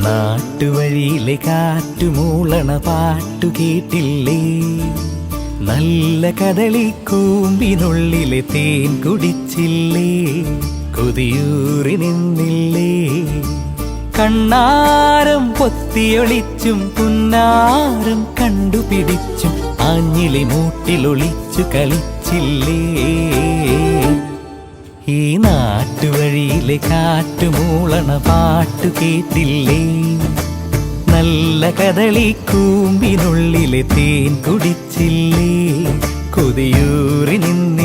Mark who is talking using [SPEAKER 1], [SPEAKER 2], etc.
[SPEAKER 1] നാട്ടുവഴിയിലെ കാറ്റുമൂളണ പാട്ടു കേട്ടില്ലേ? നല്ല കദളിക്കൂമ്പിനുള്ളിലെ തേൻ കുടിച്ചില്ലേ? കൊതിയൂറി നിന്നില്ലേ? കണ്ണാരം പൊത്തിയൊളിച്ചും പുന്നാരം കണ്ടുപിടിച്ചും ആഞ്ഞിലി മൂട്ടിലൊളിച്ചു കളിച്ചില്ലേ? ഈ നാട്ടുവഴിയിലെ കാറ്റുമൂളണ പാട്ടു കേട്ടില്ലേ? നല്ല കദളിക്കൂമ്പിനുള്ളിലെ തേൻ കുടിച്ചില്ലേ? കൊതിയൂറി നിന്ന്